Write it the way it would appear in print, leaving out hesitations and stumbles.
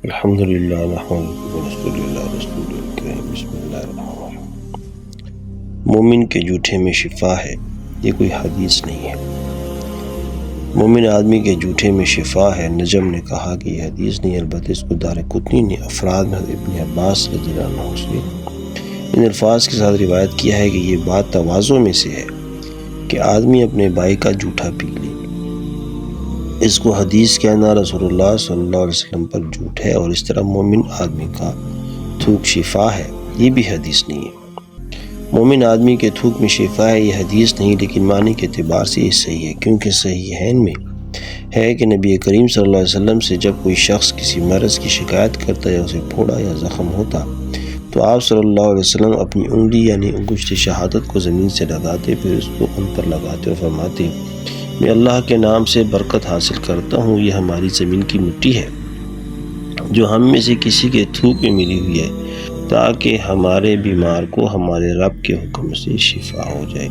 الحمدللہ نحمدہ ونصلی علی رسول الکریم بسم اللہ الرحمن الرحیم۔ مومن کے جھوٹے میں شفا ہے، یہ کوئی حدیث نہیں ہے۔ مومن آدمی کے جھوٹے میں شفا ہے۔ نجم نے کہا کہ یہ حدیث نہیں، البتہ اس کو دارقطنی نے افراد میں ابن عباس رضی اللہ عنہ سے ان الفاظ کے ساتھ روایت کیا ہے کہ یہ بات تواضع میں سے ہے کہ آدمی اپنے بھائی کا جھوٹا پی لے۔ اس کو حدیث کہنا رسول اللہ صلی اللہ علیہ وسلم پر جھوٹ ہے، اور اس طرح مومن آدمی کا تھوک شفا ہے، یہ بھی حدیث نہیں ہے۔ مومن آدمی کے تھوک میں شفا ہے، یہ حدیث نہیں، لیکن معنی کے اعتبار سے یہ صحیح ہے، کیونکہ صحیحین میں ہے کہ نبی کریم صلی اللہ علیہ وسلم سے جب کوئی شخص کسی مرض کی شکایت کرتا یا اسے پھوڑا یا زخم ہوتا تو آپ صلی اللہ علیہ وسلم اپنی انگلی یعنی انگشت شہادت کو زمین سے لگاتے، پھر اس کو ان پر لگاتے اور فرماتے: میں اللہ کے نام سے برکت حاصل کرتا ہوں، یہ ہماری زمین کی مٹی ہے جو ہم میں سے کسی کے تھوک میں ملی ہوئی ہے، تاکہ ہمارے بیمار کو ہمارے رب کے حکم سے شفا ہو جائے۔